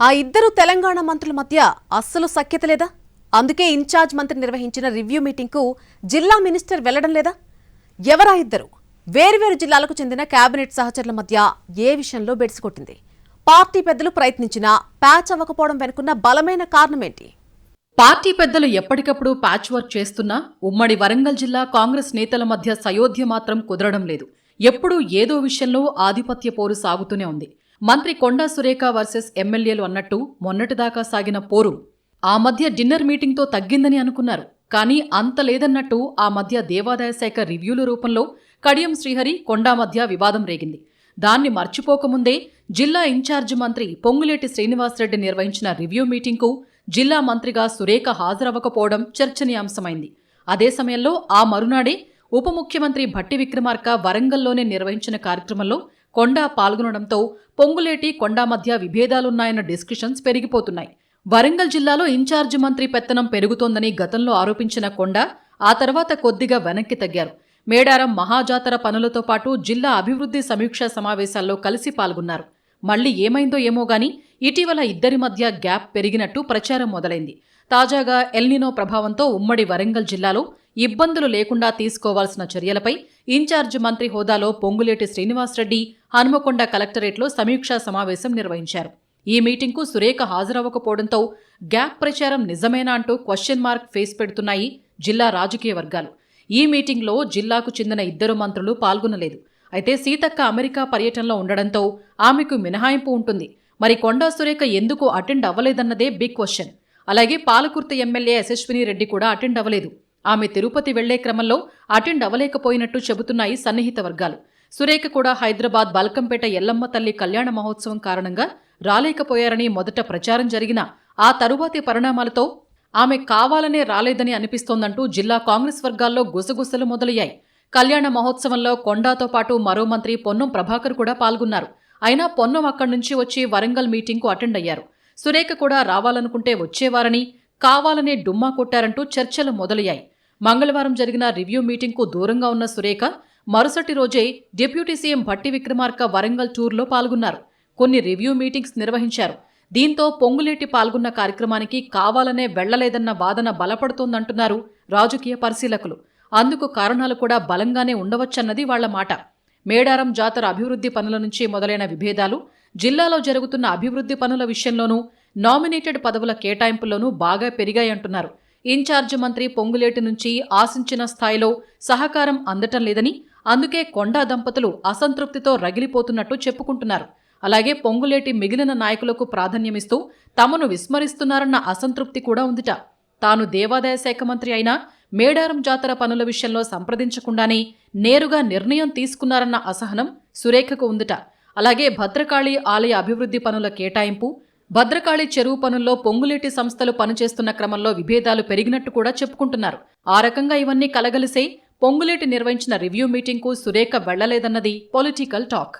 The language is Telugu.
ఆ ఇద్దరు తెలంగాణ మంత్రుల మధ్య అస్సలు సఖ్యత లేదా? అందుకే ఇన్ఛార్జ్ మంత్రి నిర్వహించిన రివ్యూ మీటింగ్కు జిల్లా మినిస్టర్ వెళ్లడం లేదా? ఎవరా ఇద్దరు? వేర్వేరు జిల్లాలకు చెందిన కేబినెట్ సహచరుల మధ్య ఏ విషయంలో బెడిసికొట్టింది? పార్టీ పెద్దలు ప్రయత్నించినా ప్యాచ్ అవ్వకపోవడం వెనుకున్న బలమైన కారణమేంటి? పార్టీ పెద్దలు ఎప్పటికప్పుడు ప్యాచ్ వర్క్ చేస్తున్నా ఉమ్మడి వరంగల్ జిల్లా కాంగ్రెస్ నేతల మధ్య సయోధ్య మాత్రం కుదరడం లేదు. ఎప్పుడూ ఏదో విషయంలో ఆధిపత్య పోరు సాగుతూనే ఉంది. మంత్రి కొండా సురేఖ వర్సెస్ ఎమ్మెల్యేలు అన్నట్టు మొన్నటిదాకా సాగిన పోరు ఆ మధ్య డిన్నర్ మీటింగ్తో తగ్గిందని అనుకున్నారు. కానీ అంత లేదన్నట్టు ఆ మధ్య దేవాదాయ శాఖ రివ్యూల రూపంలో కడియం శ్రీహరి కొండా మధ్య వివాదం రేగింది. దాన్ని మర్చిపోకముందే జిల్లా ఇన్ఛార్జి మంత్రి పొంగులేటి శ్రీనివాసరెడ్డి నిర్వహించిన రివ్యూ మీటింగ్కు జిల్లా మంత్రిగా సురేఖ హాజరవ్వకపోవడం చర్చనీయాంశమైంది. అదే సమయంలో ఆ మరునాడే ఉప ముఖ్యమంత్రి భట్టి విక్రమార్క వరంగల్లోనే నిర్వహించిన కార్యక్రమంలో కొండా పాల్గొనడంతో పొంగులేటి కొండా మధ్య విభేదాలున్నాయన్న డిస్కషన్స్ పెరిగిపోతున్నాయి. వరంగల్ జిల్లాలో ఇన్ఛార్జి మంత్రి పెత్తనం పెరుగుతోందని గతంలో ఆరోపించిన కొండా ఆ తర్వాత కొద్దిగా వెనక్కి తగ్గారు. మేడారం మహాజాతర పనులతో పాటు జిల్లా అభివృద్ధి సమీక్షా సమావేశాల్లో కలిసి పాల్గొన్నారు. మళ్లీ ఏమైందో ఏమోగాని ఇటీవల ఇద్దరి మధ్య గ్యాప్ పెరిగినట్టు ప్రచారం మొదలైంది. తాజాగా ఎల్నినో ప్రభావంతో ఉమ్మడి వరంగల్ జిల్లాలో ఇబ్బందులు లేకుండా తీసుకోవాల్సిన చర్యలపై ఇన్ఛార్జి మంత్రి హోదాలో పొంగులేటి శ్రీనివాసరెడ్డి హనుమకొండ కలెక్టరేట్లో సమీక్షా సమావేశం నిర్వహించారు. ఈ మీటింగ్కు సురేఖ హాజరవ్వకపోవడంతో గ్యాప్ ప్రచారం నిజమేనా అంటూ క్వశ్చన్ మార్క్ ఫేస్ పెడుతున్నాయి జిల్లా రాజకీయ వర్గాలు. ఈ మీటింగ్లో జిల్లాకు చెందిన ఇద్దరు మంత్రులు పాల్గొనలేదు. అయితే సీతక్క అమెరికా పర్యటనలో ఉండడంతో ఆమెకు మినహాయింపు ఉంటుంది. మరి కొండా సురేఖ ఎందుకు అటెండ్ అవ్వలేదన్నదే బిగ్ క్వశ్చన్. అలాగే పాలకుర్తి ఎమ్మెల్యే యశస్విని రెడ్డి కూడా అటెండ్ అవ్వలేదు. ఆమె తిరుపతి వెళ్లే క్రమంలో అటెండ్ అవ్వలేకపోయినట్టు చెబుతున్నాయి సన్నిహిత వర్గాలు. సురేఖ కూడా హైదరాబాద్ బల్కంపేట ఎల్లమ్మ తల్లి కళ్యాణ మహోత్సవం కారణంగా రాలేకపోయారని మొదట ప్రచారం జరిగినా ఆ తరువాతి పరిణామాలతో ఆమె కావాలనే రాలేదని అనిపిస్తోందంటూ జిల్లా కాంగ్రెస్ వర్గాల్లో గుసగుసలు మొదలయ్యాయి. కళ్యాణ మహోత్సవంలో కొండాతో పాటు మరో మంత్రి పొన్నం ప్రభాకర్ కూడా పాల్గొన్నారు. అయినా పొన్నం అక్కడి నుంచి వచ్చి వరంగల్ మీటింగ్కు అటెండ్ అయ్యారు. సురేఖ కూడా రావాలనుకుంటే వచ్చేవారని కావాలనే డుమ్మా కొట్టారంటూ చర్చలు మొదలయ్యాయి. మంగళవారం జరిగిన రివ్యూ మీటింగ్కు దూరంగా ఉన్న సురేఖ మరుసటి రోజే డిప్యూటీ సీఎం భట్టి విక్రమార్క వరంగల్ టూర్లో పాల్గొన్నారు. కొన్ని రివ్యూ మీటింగ్స్ నిర్వహించారు. దీంతో పొంగులేటి పాల్గొన్న కార్యక్రమానికి కావాలనే వెళ్లలేదన్న వాదన బలపడుతోందంటున్నారు రాజకీయ పరిశీలకులు. అందుకు కారణాలు కూడా బలంగానే ఉండవచ్చన్నది వాళ్ల మాట. మేడారం జాతర అభివృద్ధి పనుల నుంచి మొదలైన విభేదాలు జిల్లాలో జరుగుతున్న అభివృద్ధి పనుల విషయంలోనూ నామినేటెడ్ పదవుల కేటాయింపుల్లోనూ బాగా పెరిగాయంటున్నారు. ఇన్ఛార్జి మంత్రి పొంగులేటి నుంచి ఆశించిన స్థాయిలో సహకారం అందటం లేదని, అందుకే కొండా దంపతులు అసంతృప్తితో రగిలిపోతున్నట్టు చెప్పుకుంటున్నారు. అలాగే పొంగులేటి మిగిలిన నాయకులకు ప్రాధాన్యమిస్తూ తమను విస్మరిస్తున్నారన్న అసంతృప్తి కూడా ఉందిట. తాను దేవాదాయ శాఖ మంత్రి అయినా మేడారం జాతర పనుల విషయంలో సంప్రదించకుండానే నేరుగా నిర్ణయం తీసుకున్నారన్న అసహనం సురేఖకు ఉందిట. అలాగే భద్రకాళి ఆలయ అభివృద్ధి పనుల కేటాయింపు, భద్రకాళి చెరువు పనుల్లో పొంగులేటి సంస్థలు పనిచేస్తున్న క్రమంలో విభేదాలు పెరిగినట్టు కూడా చెప్పుకుంటున్నారు. ఆ రకంగా ఇవన్నీ కలగలిసే పొంగులేటి నిర్వహించిన రివ్యూ మీటింగ్కు సురేఖ వెళ్లలేదన్నది పొలిటికల్ టాక్.